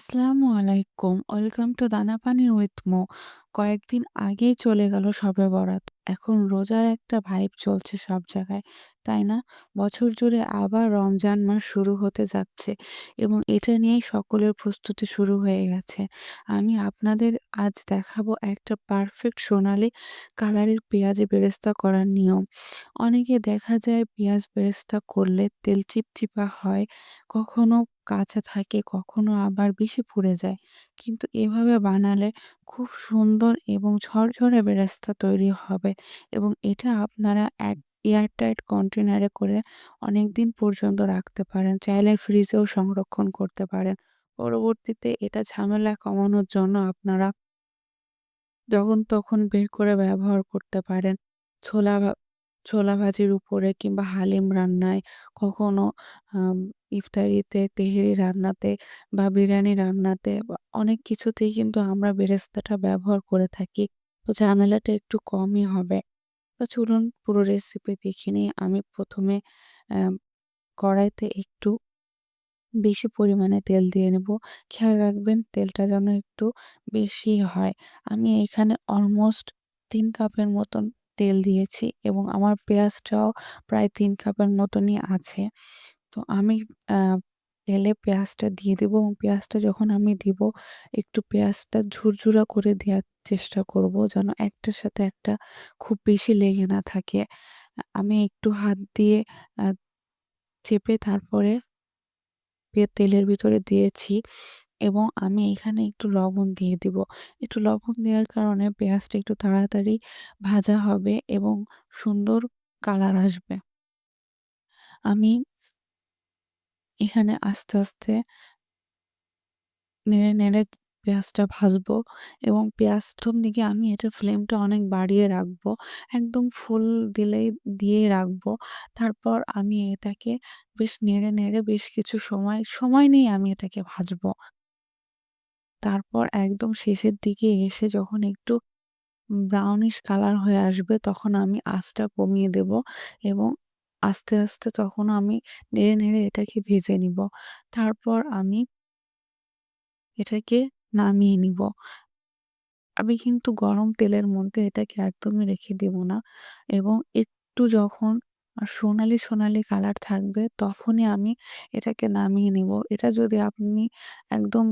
আসসালামু আলাইকুম। Welcome to দানাপানি with মো। কয়েকদিন আগেই চলে গেল শবে বরাত। এখন রোজার একটা ভাইব চলছে সব জায়গায়, তাই না? বছর জুড়ে আবার রমজান মাস শুরু হতে যাচ্ছে এবং এটা নিয়েই সকলের প্রস্তুতি শুরু হয়ে গেছে। আমি আপনাদের আজ দেখাবো একটা পারফেক্ট সোনালি কালারের পেঁয়াজি বেরেস্তা করার নিয়ম। অনেকে দেখা যায় পেঁয়াজ বেরেস্তা করলে তেল চিপচিপা হয়, কখনো কাঁচা থাকে, কখনো আবার বেশি পুড়ে যায়। কিন্তু এভাবে বানালে খুব সুন্দর এবং ঝরঝরে বেরেস্তা তৈরি হবে এবং এটা আপনারা এক এয়ারটাইট কন্টেনারে করে অনেকদিন পর্যন্ত রাখতে পারেন। চাইলে ফ্রিজেও সংরক্ষণ করতে পারেন। পরবর্তীতে এটা ঝামেলা কমানোর জন্য আপনারা যখন তখন বের করে ব্যবহার করতে পারেন। ছোলা ভা ছোলা ভাজির উপরে কিংবা হালিম রান্নায়, কখনো আম ইফতারিতে, তেহেরি রান্নাতে বা বিরিয়ানি রান্নাতে বা অনেক কিছুতেই কিন্তু আমরা বেরেস্তাটা ব্যবহার করে থাকি। তো ঝামেলাটা একটু কমই হবে। তো চলুন পুরো রেসিপি দেখে নিই। আমি ১ম এ কড়াইতে একটু বেশি পরিমাণে তেল দিয়ে নেব। খেয়াল রাখবেন তেলটা যেন একটু বেশি হয়। আমি এখানে অলমোস্ট ৩ কাপের মতন তেল দিয়েছি এবং আমার পেঁয়াজটাও প্রায় ৩ কাপের মতনই আছে। তো আমি আ তেলে পেঁয়াজটা দিয়ে দিব এবং পেঁয়াজটা যখন আমি দিব, একটু পেঁয়াজটা ঝুরঝুরা করে দেওয়ার চেষ্টা করব যেন একটার সাথে একটা খুব বেশি লেগে না থাকে। আমি একটু হাত দিয়ে আ চেপে তারপরে তেলের ভিতরে দিয়েছি এবং আমি এখানে একটু লবণ দিয়ে দিব। একটু লবণ দেওয়ার কারণে পেঁয়াজটা একটু তাড়াতাড়ি ভাজা হবে এবং সুন্দর কালার আসবে। আমি এখানে আস্তে, আস্তে নেড়ে, নেড়ে পেঁয়াজটা ভাজবো এবং পেঁয়াজ ১ম দিকে আমি এটার ফ্লেমটা অনেক বাড়িয়ে রাখবো। একদম ফুল দিয়েই রাখবো। তারপর আমি এটাকে বেশ নেড়ে, নেড়ে বেশ কিছু সময় নিয়ে আমি এটাকে ভাজবো। তারপর একদম শেষের দিকে এসে যখন একটু ব্রাউনিশ কালার হয়ে আসবে তখন আমি আঁচটা কমিয়ে দেব এবং আস্তে, আস্তে তখন আমি নেড়ে, নেড়ে এটাকে ভেজে নিব। তারপর আমি এটাকে নামিয়ে নিব। আমি কিন্তু গরম তেলের মধ্যে এটাকে একদমই রেখে দেব না এবং একটু যখন সোনালি, সোনালি কালার থাকবে তখনই আমি এটাকে নামিয়ে নিব। এটা যদি আপনি একদম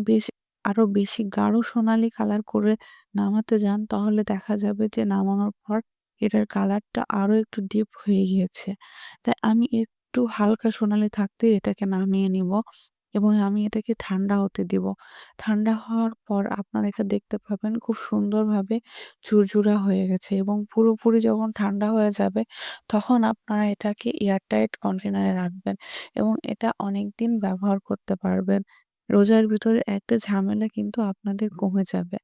আরো বেশি গাঢ় সোনালি কালার করে নামাতে যান তাহলে দেখা যাবে যে নামানোর পর এটার কালারটা আরো একটু ডিপ হয়ে গিয়েছে। তাই আমি একটু হালকা সোনালি থাকতেই এটাকে নামিয়ে নিব এবং আমি এটাকে ঠান্ডা হতে দিব। ঠান্ডা হওয়ার পর আপনারা এটা দেখতে পাবেন খুব সুন্দরভাবে ঝুরঝুরা হয়ে গেছে এবং পুরোপুরি যখন ঠান্ডা হয়ে যাবে তখন আপনারা এটাকে এয়ারটাইট কন্টেনারে রাখবেন এবং এটা অনেকদিন ব্যবহার করতে পারবেন। রোজার ভিতরে একটা ঝামেলা কিন্তু আপনাদের কমে যাবে।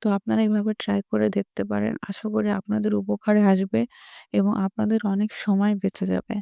তো আপনারা এভাবে ট্রাই করে দেখতে পারেন। আশা করি আপনাদের উপকারে আসবে এবং আপনাদের অনেক সময় বেঁচে যাবে।